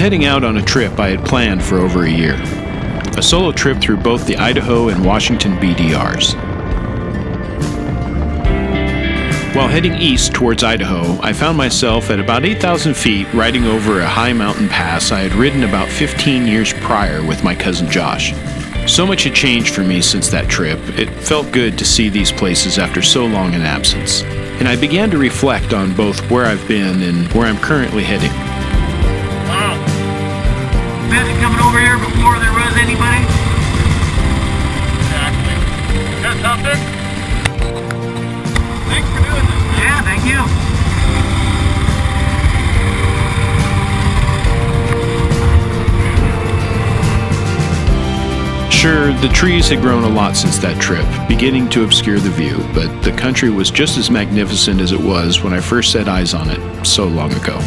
heading out on a trip I had planned for over a year. A solo trip through both the Idaho and Washington BDRs. While heading east towards Idaho, I found myself at about 8,000 feet riding over a high mountain pass I had ridden about 15 years prior with my cousin Josh. So much had changed for me since that trip. It felt good to see these places after so long an absence. And I began to reflect on both where I've been and where I'm currently heading. Wow. Imagine coming over here before there was anybody. Exactly. Got something? Thanks for doing this. Yeah, thank you. Sure, the trees had grown a lot since that trip, beginning to obscure the view, but the country was just as magnificent as it was when I first set eyes on it so long ago.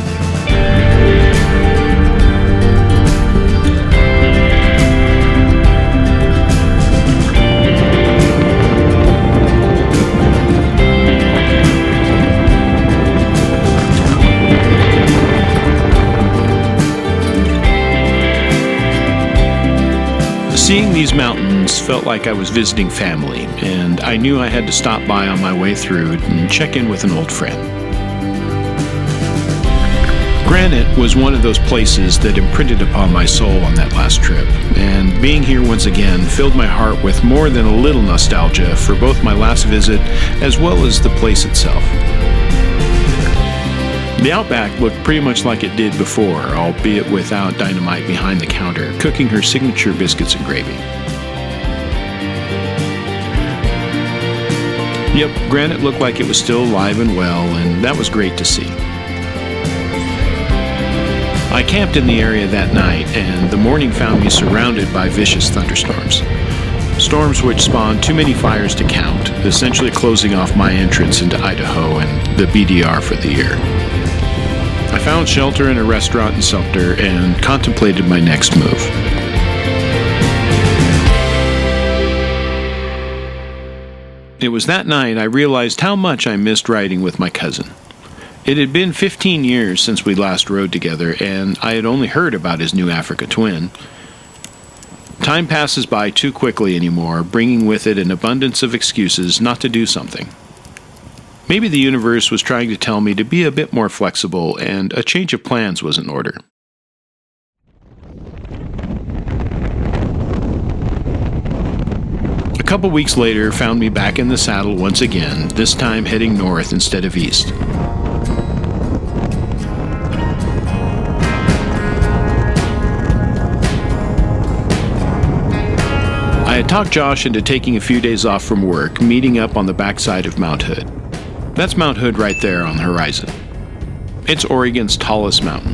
Seeing these mountains felt like I was visiting family, and I knew I had to stop by on my way through and check in with an old friend. Granite was one of those places that imprinted upon my soul on that last trip, and being here once again filled my heart with more than a little nostalgia for both my last visit as well as the place itself. The Outback looked pretty much like it did before, albeit without Dynamite behind the counter, cooking her signature biscuits and gravy. Yep, Granite looked like it was still alive and well, and that was great to see. I camped in the area that night, and the morning found me surrounded by vicious thunderstorms. Storms which spawned too many fires to count, essentially closing off my entrance into Idaho and the BDR for the year. I found shelter in a restaurant in Sumter and contemplated my next move. It was that night I realized how much I missed riding with my cousin. It had been 15 years since we last rode together, and I had only heard about his new Africa twin. Time passes by too quickly anymore, bringing with it an abundance of excuses not to do something. Maybe the universe was trying to tell me to be a bit more flexible, and a change of plans was in order. A couple weeks later found me back in the saddle once again, this time heading north instead of east. I had talked Josh into taking a few days off from work, meeting up on the backside of Mount Hood. That's Mount Hood right there on the horizon. It's Oregon's tallest mountain.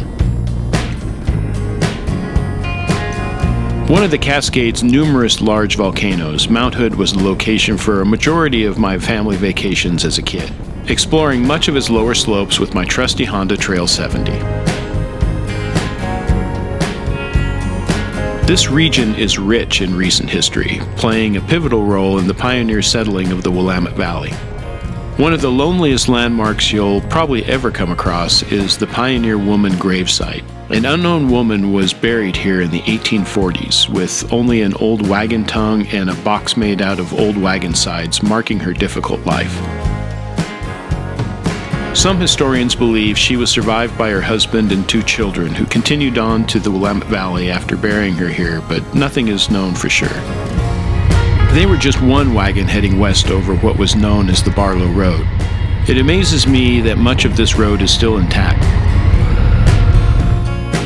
One of the Cascades' numerous large volcanoes, Mount Hood was the location for a majority of my family vacations as a kid, exploring much of its lower slopes with my trusty Honda Trail 70. This region is rich in recent history, playing a pivotal role in the pioneer settling of the Willamette Valley. One of the loneliest landmarks you'll probably ever come across is the Pioneer Woman gravesite. An unknown woman was buried here in the 1840s, with only an old wagon tongue and a box made out of old wagon sides marking her difficult life. Some historians believe she was survived by her husband and 2 children who continued on to the Willamette Valley after burying her here, but nothing is known for sure. They were just one wagon heading west over what was known as the Barlow Road. It amazes me that much of this road is still intact.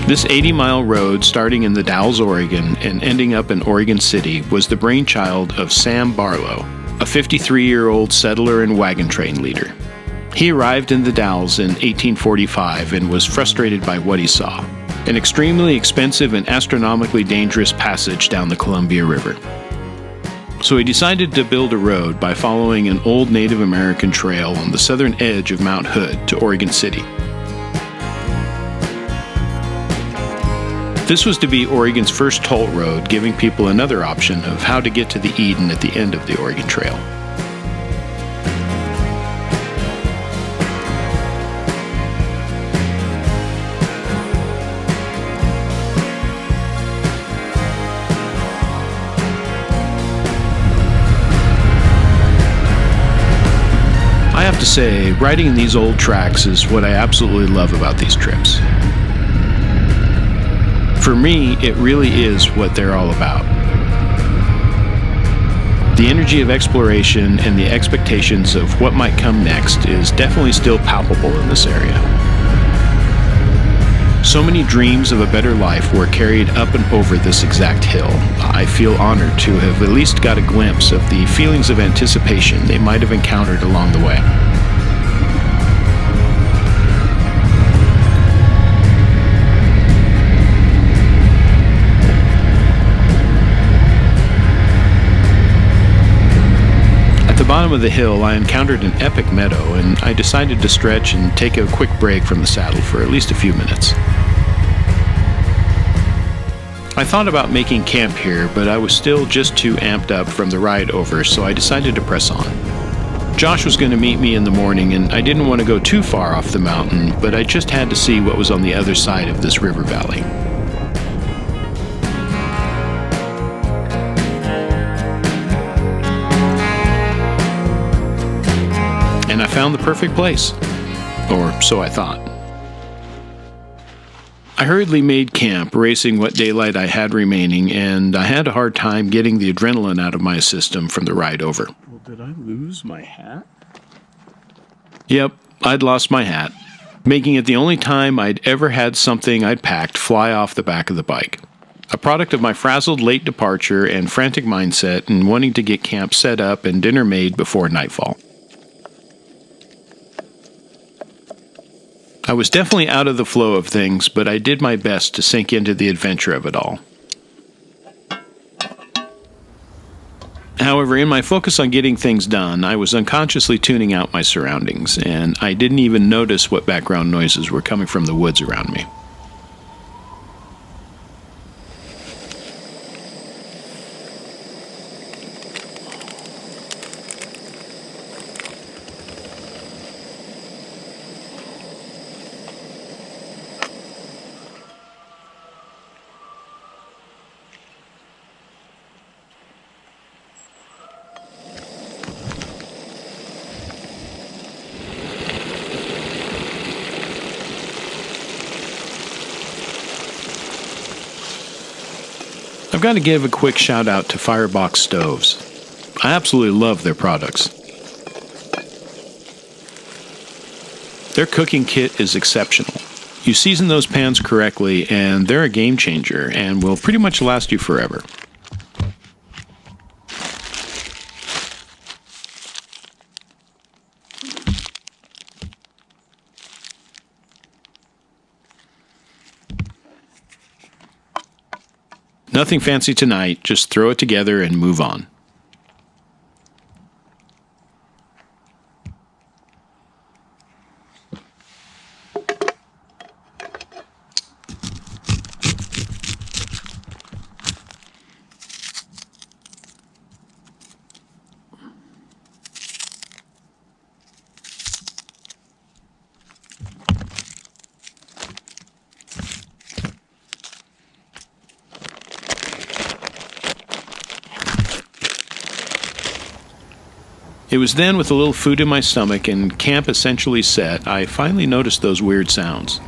This 80-mile road, starting in the Dalles, Oregon, and ending up in Oregon City, was the brainchild of Sam Barlow, a 53-year-old settler and wagon train leader. He arrived in the Dalles in 1845 and was frustrated by what he saw: an extremely expensive and astronomically dangerous passage down the Columbia River. So he decided to build a road by following an old Native American trail on the southern edge of Mount Hood to Oregon City. This was to be Oregon's first toll road, giving people another option of how to get to the Eden at the end of the Oregon Trail. have to say, riding in these old tracks is what I absolutely love about these trips. For me, it really is what they're all about. The energy of exploration and the expectations of what might come next is definitely still palpable in this area. So many dreams of a better life were carried up and over this exact hill. I feel honored to have at least got a glimpse of the feelings of anticipation they might have encountered along the way. At the bottom of the hill, I encountered an epic meadow, and I decided to stretch and take a quick break from the saddle for at least a few minutes. I thought about making camp here, but I was still just too amped up from the ride over, so I decided to press on. Josh was going to meet me in the morning, and I didn't want to go too far off the mountain, but I just had to see what was on the other side of this river valley. And I found the perfect place. Or so I thought. I hurriedly made camp, racing what daylight I had remaining, and I had a hard time getting the adrenaline out of my system from the ride over. Well, did I lose my hat? Yep, I'd lost my hat, making it the only time I'd ever had something I'd packed fly off the back of the bike. A product of my frazzled late departure and frantic mindset and wanting to get camp set up and dinner made before nightfall. I was definitely out of the flow of things, but I did my best to sink into the adventure of it all. However, in my focus on getting things done, I was unconsciously tuning out my surroundings, and I didn't even notice what background noises were coming from the woods around me. I've got to give a quick shout out to Firebox Stoves. I absolutely love their products. Their cooking kit is exceptional. You season those pans correctly and they're a game changer and will pretty much last you forever. Nothing fancy tonight, just throw it together and move on. It was then, with a little food in my stomach and camp essentially set, I finally noticed those weird sounds.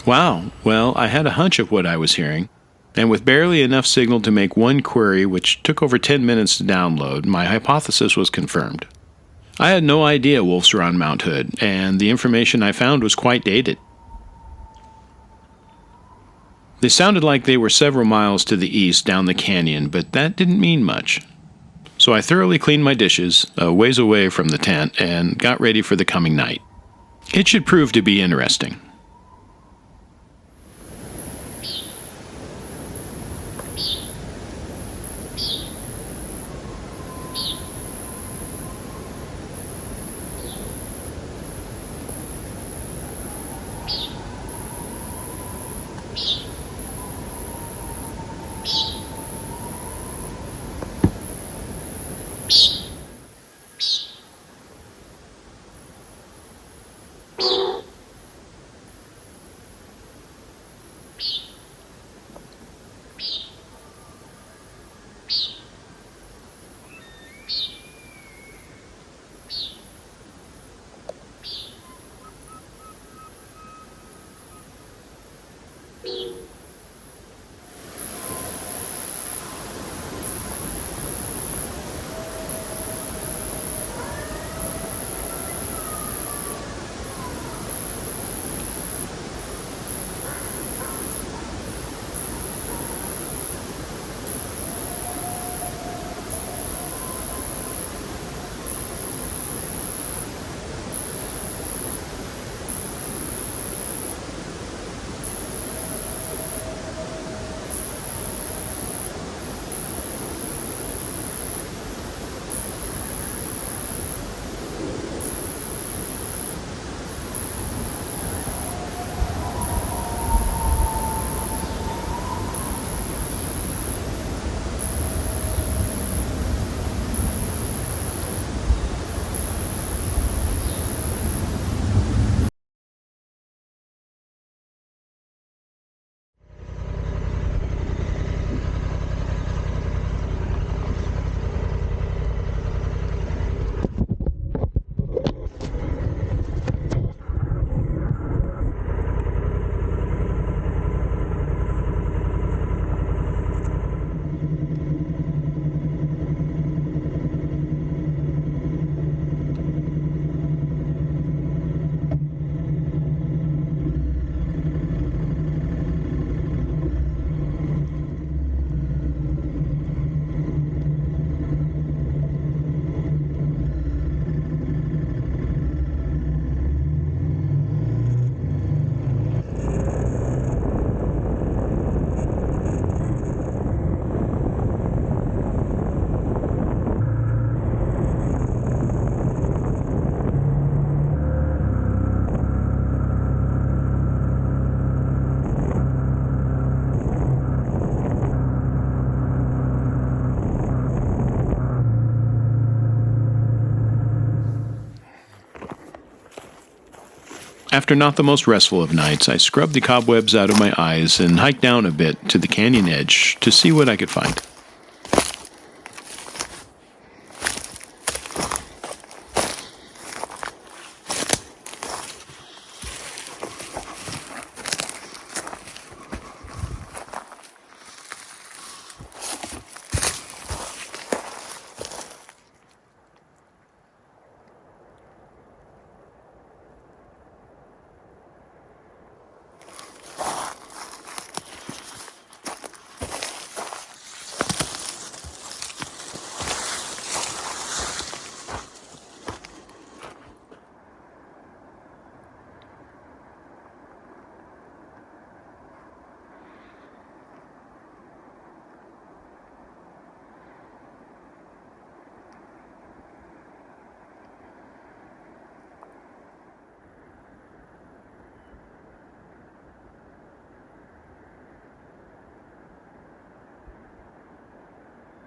Wow, well, I had a hunch of what I was hearing. And with barely enough signal to make one query, which took over 10 minutes to download, my hypothesis was confirmed. I had no idea wolves were on Mount Hood, and the information I found was quite dated. They sounded like they were several miles to the east down the canyon, but that didn't mean much. So I thoroughly cleaned my dishes, a ways away from the tent, and got ready for the coming night. It should prove to be interesting. After not the most restful of nights, I scrubbed the cobwebs out of my eyes and hiked down a bit to the canyon edge to see what I could find.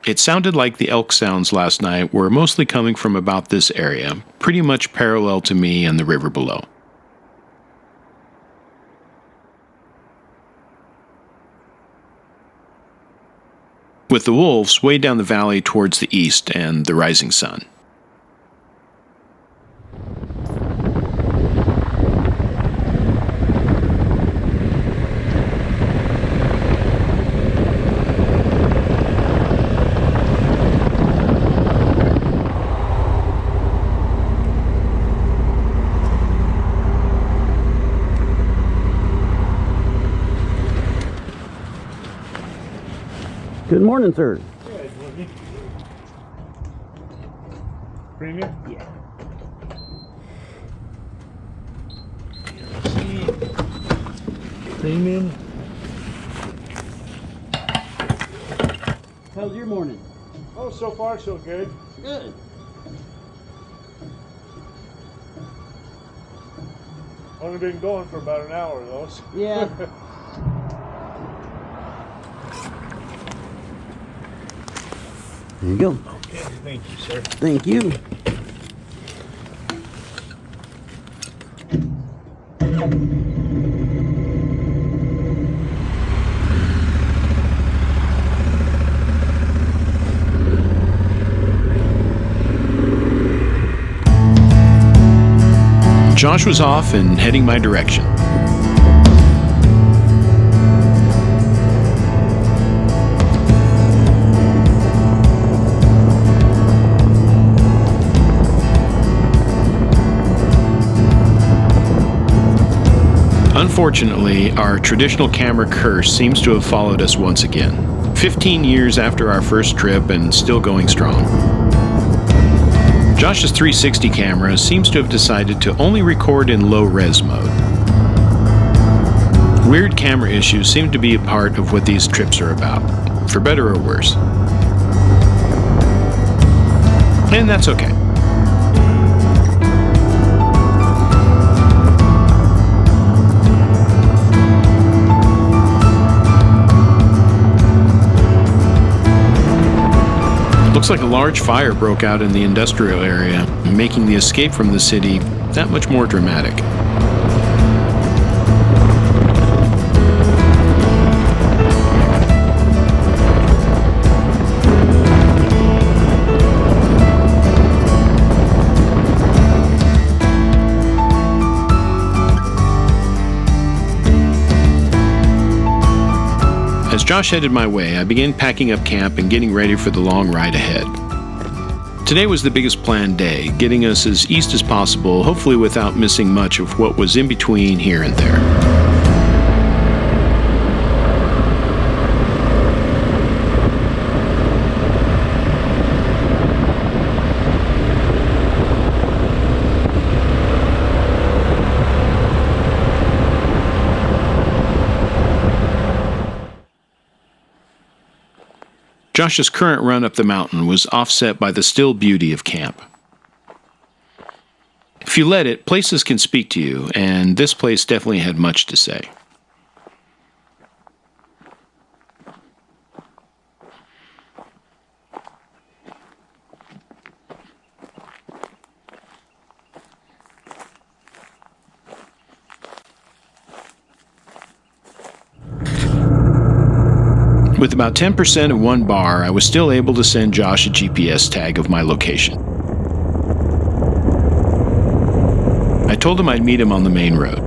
It sounded like the elk sounds last night were mostly coming from about this area, pretty much parallel to me and the river below. With the wolves way down the valley towards the east and the rising sun. Good morning, sir. Premium? Yeah. Premium? How's your morning? Oh, so far so good. Good. Only been going for about an hour though. So. Yeah. There you go. Okay, thank you, sir. Thank you. Josh was off and heading my direction. Unfortunately, our traditional camera curse seems to have followed us once again. 15 years after our first trip and still going strong. Josh's 360 camera seems to have decided to only record in low-res mode. Weird camera issues seem to be a part of what these trips are about, for better or worse. And that's okay. Looks like a large fire broke out in the industrial area, making the escape from the city that much more dramatic. As Josh headed my way, I began packing up camp and getting ready for the long ride ahead. Today was the biggest planned day, getting us as east as possible, hopefully without missing much of what was in between here and there. Josh's current run up the mountain was offset by the still beauty of camp. If you let it, places can speak to you, and this place definitely had much to say. With about 10% of one bar, I was still able to send Josh a GPS tag of my location. I told him I'd meet him on the main road.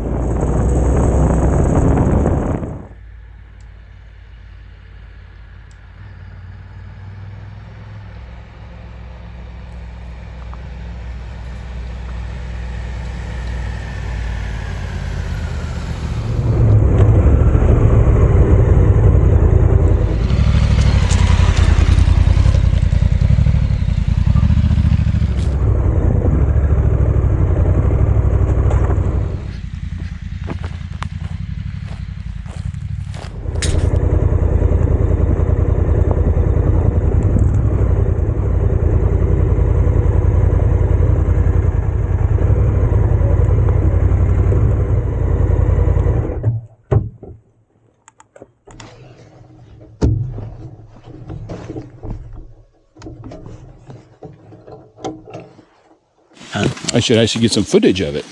I should actually get some footage of it.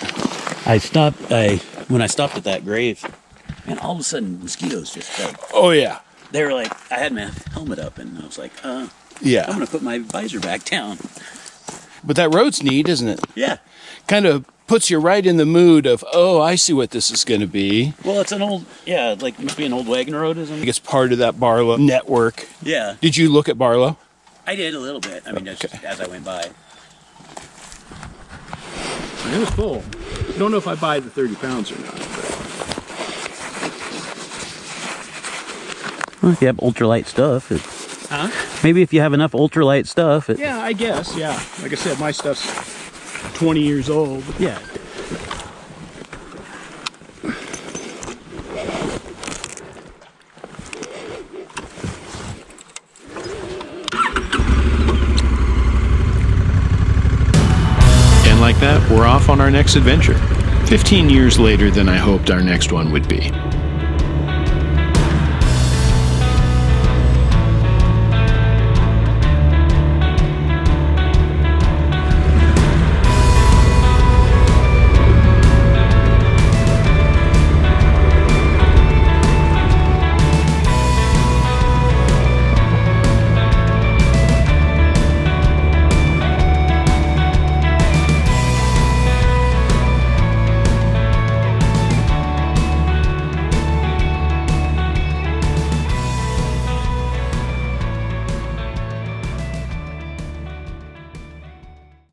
When I stopped at that grave, and all of a sudden mosquitoes just like, Oh, yeah. they were like, I had my helmet up and I was like, Yeah. I'm gonna put my visor back down. But that road's neat, isn't it? Yeah. Kind of puts you right in the mood of, oh, I see what this is going to be. Well, it's an old, like must be an old wagon road, isn't I it? guess part of that Barlow network. Yeah. Did you look at Barlow? I did a little bit. I mean, just as I went by. It was full. I don't know if I buy the 30 pounds or not. Well, if you have ultralight stuff, Huh? maybe if you have enough ultralight stuff, Yeah, I guess, yeah. Like I said, my stuff's 20 years old. yeah. And like that, we're off on our next adventure. 15 years later than I hoped our next one would be.